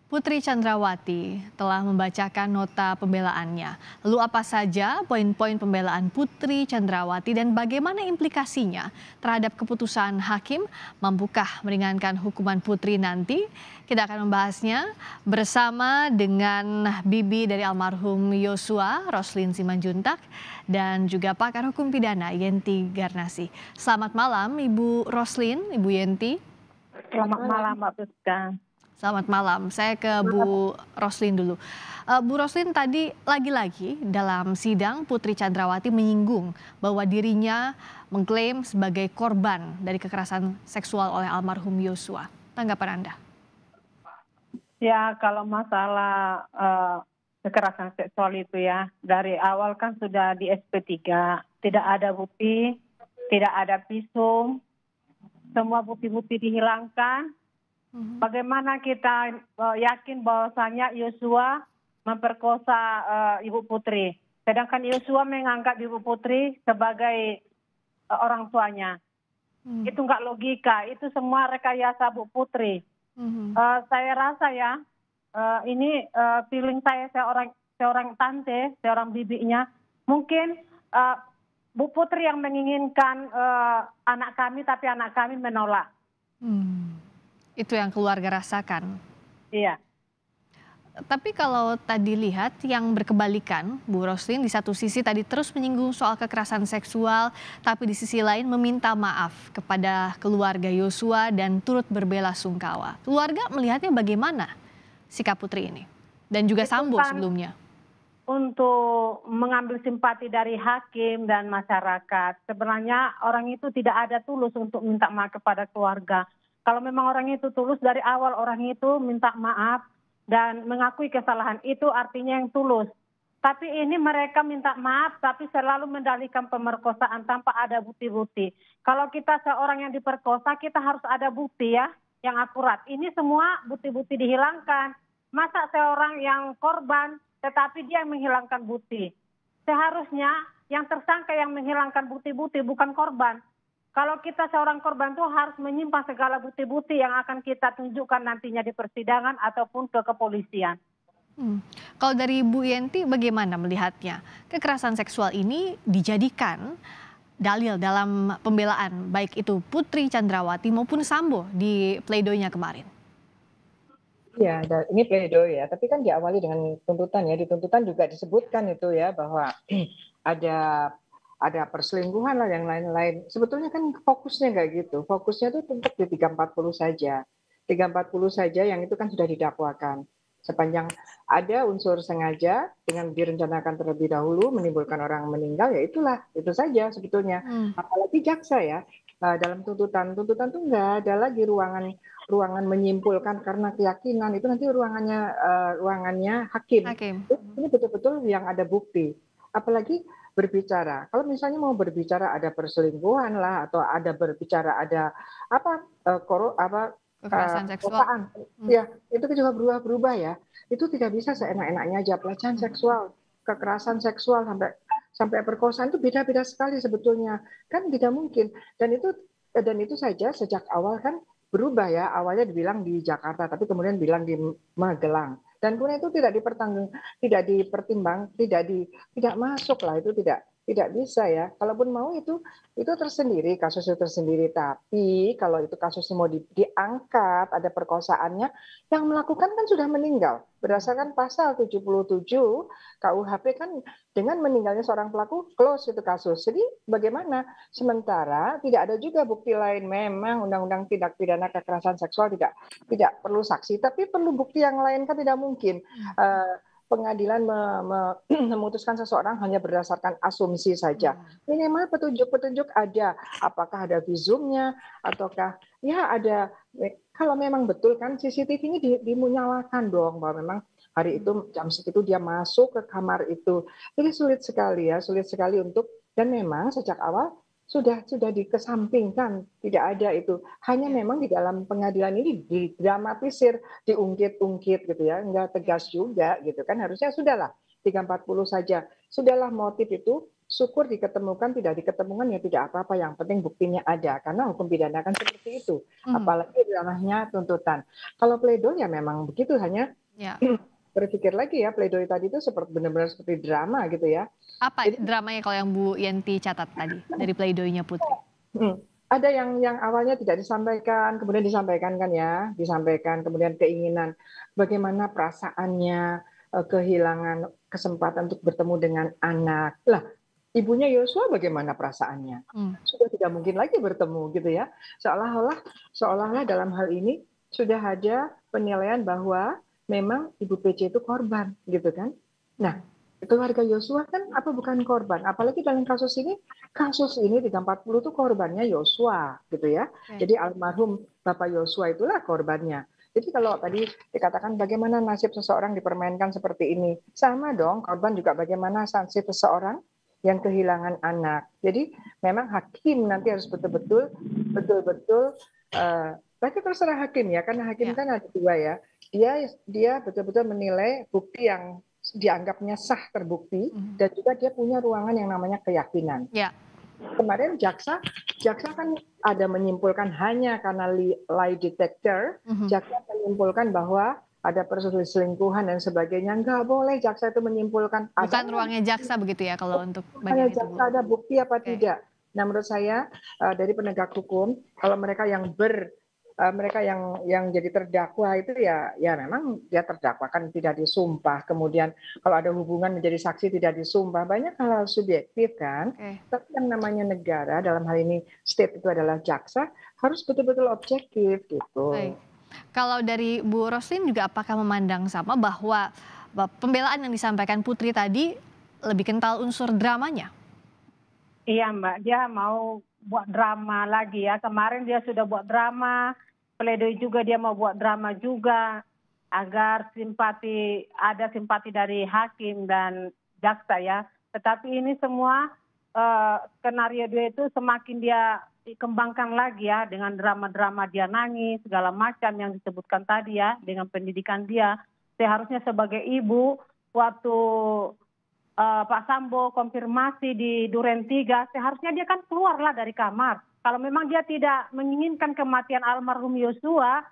Putri Chandrawati telah membacakan nota pembelaannya. Lalu apa saja poin-poin pembelaan Putri Chandrawati dan bagaimana implikasinya terhadap keputusan hakim? Mampukah meringankan hukuman Putri nanti? Kita akan membahasnya bersama dengan bibi dari almarhum Yosua, Roslin Simanjuntak, dan juga pakar hukum pidana Yenti Garnasi. Selamat malam Ibu Roslin, Ibu Yenti. Selamat malam, Mbak Priska. Selamat malam, saya ke Bu Roslin dulu. Bu Roslin, tadi lagi-lagi dalam sidang Putri Chandrawati menyinggung bahwa dirinya mengklaim sebagai korban dari kekerasan seksual oleh almarhum Yosua. Tanggapan Anda? Ya, kalau masalah kekerasan seksual itu ya, dari awal kan sudah di SP3, tidak ada bukti, tidak ada visum, semua bukti-bukti dihilangkan. Bagaimana kita yakin bahwasanya Yosua memperkosa Ibu Putri, sedangkan Yosua menganggap Ibu Putri sebagai orang tuanya. Itu nggak logika, itu semua rekayasa Bu Putri. Saya rasa ya, ini feeling saya seorang tante, seorang bibinya, mungkin Bu Putri yang menginginkan anak kami, tapi anak kami menolak. Itu yang keluarga rasakan. Iya. Tapi kalau tadi lihat yang berkebalikan, Bu Roslin, di satu sisi tadi terus menyinggung soal kekerasan seksual, tapi di sisi lain meminta maaf kepada keluarga Yosua dan turut berbela-sungkawa. Keluarga melihatnya bagaimana sikap Putri ini? Dan juga Itu Sambo kan sebelumnya. untuk mengambil simpati dari hakim dan masyarakat. Sebenarnya orang itu tidak ada tulus untuk minta maaf kepada keluarga. Kalau memang orang itu tulus dari awal, orang itu minta maaf dan mengakui kesalahan, itu artinya yang tulus. Tapi ini mereka minta maaf tapi selalu mendalihkan pemerkosaan tanpa ada bukti-bukti. Kalau kita seorang yang diperkosa, kita harus ada bukti ya yang akurat. Ini semua bukti-bukti dihilangkan. Masa seorang yang korban tetapi dia yang menghilangkan bukti? Seharusnya yang tersangka yang menghilangkan bukti-bukti, bukan korban. Kalau kita seorang korban itu harus menyimpan segala bukti-bukti yang akan kita tunjukkan nantinya di persidangan ataupun ke kepolisian. Kalau dari Bu Yenti bagaimana melihatnya? Kekerasan seksual ini dijadikan dalil dalam pembelaan baik itu Putri Chandrawati maupun Sambo di pleidoinya kemarin. Ya, ini pledoi ya, tapi kan diawali dengan tuntutan ya. Di tuntutan juga disebutkan itu ya bahwa ada ada perselingkuhan lah yang lain-lain. Sebetulnya kan fokusnya nggak gitu. Fokusnya tuh tetap di 340 saja. 340 saja yang itu kan sudah didakwakan. Sepanjang ada unsur sengaja dengan direncanakan terlebih dahulu menimbulkan orang meninggal, ya itulah, itu saja sebetulnya. Apalagi jaksa ya, dalam tuntutan tuh nggak ada lagi ruangan menyimpulkan karena keyakinan, itu nanti ruangannya hakim. Ini betul-betul yang ada bukti. Apalagi berbicara. Kalau misalnya mau berbicara ada perselingkuhan lah atau ada berbicara ada Kekerasan seksual. ya itu juga berubah-berubah ya. Itu tidak bisa seenak-enaknya aja. Pelecehan seksual, kekerasan seksual sampai perkosaan itu beda-beda sekali sebetulnya. Kan tidak mungkin. Dan itu saja sejak awal kan berubah ya. Awalnya dibilang di Jakarta, tapi kemudian bilang di Magelang. Dan kemudian itu tidak dipertimbang, tidak masuk lah, itu tidak bisa ya. Kalaupun mau itu tersendiri, kasus itu tersendiri. Tapi kalau itu kasusnya mau diangkat, ada perkosaannya, yang melakukan kan sudah meninggal. Berdasarkan pasal 77 KUHP kan dengan meninggalnya seorang pelaku close itu kasus. Jadi bagaimana? Sementara tidak ada juga bukti lain. Memang Undang-Undang Tindak Pidana Kekerasan Seksual tidak perlu saksi, tapi perlu bukti yang lain kan tidak mungkin. Pengadilan memutuskan seseorang hanya berdasarkan asumsi saja. Minimal petunjuk-petunjuk ada. Apakah ada visumnya ataukah ya ada. Kalau memang betul kan CCTV-nya dinyalakan dong bahwa memang hari itu jam segitu dia masuk ke kamar itu. Jadi sulit sekali untuk, dan memang sejak awal sudah dikesampingkan, tidak ada itu. Hanya memang di dalam pengadilan ini didramatisir, diungkit-ungkit gitu ya, enggak tegas juga gitu kan. Harusnya sudahlah 340 saja. Sudahlah motif itu syukur diketemukan, tidak diketemukan ya tidak apa-apa, yang penting buktinya ada, karena hukum pidana kan seperti itu, apalagi ranahnya tuntutan. Kalau pledoi ya memang begitu, hanya Ya. berpikir lagi ya, pledoi tadi itu benar-benar seperti drama gitu ya. Apa Jadi dramanya kalau yang Bu Yenti catat tadi dari pleidoinya Putri? ada yang awalnya tidak disampaikan, kemudian disampaikan kan ya, disampaikan, kemudian keinginan, bagaimana perasaannya, kehilangan kesempatan untuk bertemu dengan anak. Lah, ibunya Yosua bagaimana perasaannya? Sudah tidak mungkin lagi bertemu gitu ya. Seolah-olah dalam hal ini sudah ada penilaian bahwa memang Ibu PC itu korban gitu kan. Nah, keluarga Yosua kan apa bukan korban? Apalagi dalam kasus ini 340 itu korbannya Yosua gitu ya. Jadi almarhum Bapak Yosua itulah korbannya. Jadi kalau tadi dikatakan bagaimana nasib seseorang dipermainkan seperti ini, sama dong, korban juga bagaimana nasib seseorang yang kehilangan anak. Jadi memang hakim nanti harus betul-betul tapi terserah hakim ya, karena hakim kan ada dua ya. Dia betul-betul menilai bukti yang dianggapnya sah terbukti, dan juga dia punya ruangan yang namanya keyakinan. Kemarin jaksa kan ada menyimpulkan hanya karena lie detector, jaksa menyimpulkan bahwa ada perselingkuhan dan sebagainya. Nggak boleh jaksa itu menyimpulkan. Bukan ruangnya jaksa begitu ya kalau untuk bagian itu, Bu? Ada bukti apa tidak? Nah, menurut saya dari penegak hukum, kalau mereka yang jadi terdakwa itu ya memang dia terdakwa kan tidak disumpah, kemudian kalau ada hubungan menjadi saksi tidak disumpah, banyak hal-hal subjektif kan. Tapi yang namanya negara, dalam hal ini state itu adalah jaksa, harus betul-betul objektif gitu. Kalau dari Bu Roslin juga apakah memandang sama bahwa pembelaan yang disampaikan Putri tadi lebih kental unsur dramanya? Iya Mbak, dia mau buat drama lagi ya. Kemarin dia sudah buat drama, pledoi juga dia mau buat drama juga agar ada simpati dari hakim dan jaksa ya. Tetapi ini semua skenario dia itu semakin dia dikembangkan lagi ya, dengan drama-drama dia nangis segala macam yang disebutkan tadi ya, dengan pendidikan dia. Seharusnya sebagai ibu waktu Pak Sambo konfirmasi di Duren 3, seharusnya dia kan keluarlah dari kamar. Kalau memang dia tidak menginginkan kematian almarhum Yosua,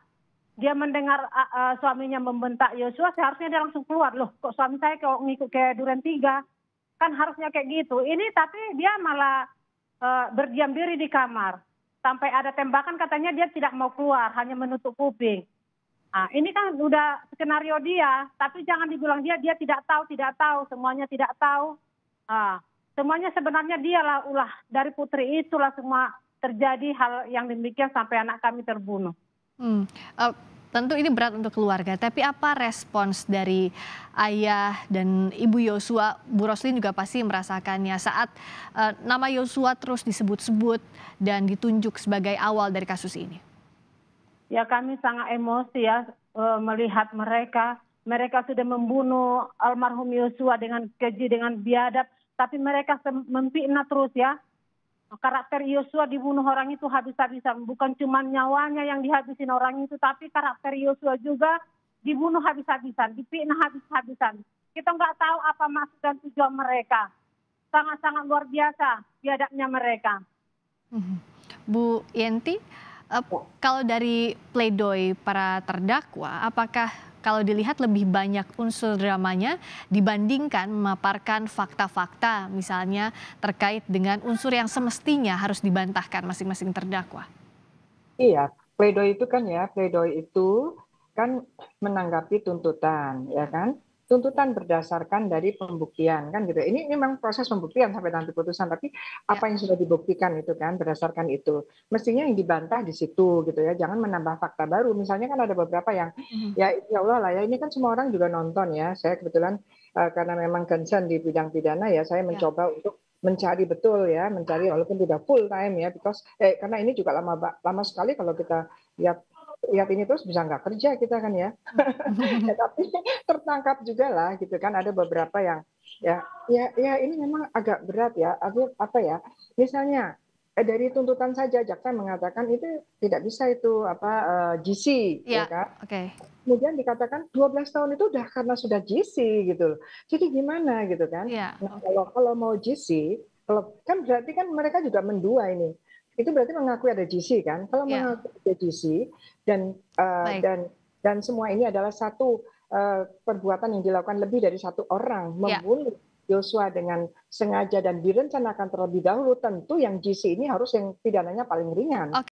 dia mendengar suaminya membentak Yosua, seharusnya dia langsung keluar. Loh, kok suami saya kok ngikut ke Duren 3? Kan harusnya kayak gitu. Ini tapi dia malah berdiam diri di kamar. Sampai ada tembakan katanya dia tidak mau keluar, hanya menutup kuping. Nah, ini kan udah skenario dia, tapi jangan dibilang dia tidak tahu, semuanya tidak tahu. Semuanya sebenarnya dialah ulah dari Putri, itulah semua terjadi hal yang demikian sampai anak kami terbunuh. Tentu ini berat untuk keluarga, tapi apa respons dari ayah dan ibu Yosua? Bu Roslin juga pasti merasakannya saat nama Yosua terus disebut-sebut dan ditunjuk sebagai awal dari kasus ini. Ya, kami sangat emosi ya melihat mereka sudah membunuh almarhum Yosua dengan keji, dengan biadab, tapi mereka memfitnah terus ya. Karakter Yosua dibunuh orang itu habis-habisan, bukan cuma nyawanya yang dihabisin orang itu, tapi karakter Yosua juga dibunuh habis-habisan, difitnah habis-habisan. Kita nggak tahu apa maksud dan tujuan mereka. Sangat-sangat luar biasa biadabnya mereka. Bu Yenti, kalau dari pledoi para terdakwa, apakah kalau dilihat lebih banyak unsur dramanya dibandingkan memaparkan fakta-fakta misalnya terkait dengan unsur yang semestinya harus dibantahkan masing-masing terdakwa? Iya, pledoi itu kan menanggapi tuntutan, ya kan? Tuntutan berdasarkan dari pembuktian kan gitu. Ini memang proses pembuktian sampai nanti putusan, tapi apa yang sudah dibuktikan itu kan berdasarkan itu. Mestinya yang dibantah di situ gitu ya. Jangan menambah fakta baru. Misalnya kan ada beberapa yang ya Allah lah ya, ini kan semua orang juga nonton ya. Saya kebetulan karena memang concern di bidang pidana ya, saya mencoba untuk mencari betul ya, mencari walaupun tidak full time ya, because karena ini juga lama sekali kalau kita lihat ini terus bisa nggak kerja kita kan ya. Tapi tertangkap juga lah gitu kan, ada beberapa yang ya ini memang agak berat ya. Apa ya? Misalnya dari tuntutan saja jaksa mengatakan itu tidak bisa itu GC ya kan. Kemudian dikatakan 12 tahun itu udah karena sudah GC gitu loh. Jadi gimana gitu kan. Nah, kalau mau GC Kalau kan berarti kan mereka juga mendua ini. Itu berarti mengakui ada GC kan? Kalau Ya, mengakui ada GC dan baik. dan semua ini adalah satu perbuatan yang dilakukan lebih dari satu orang Ya. membunuh Yosua dengan sengaja dan direncanakan terlebih dahulu, tentu yang GC ini harus yang pidananya paling ringan.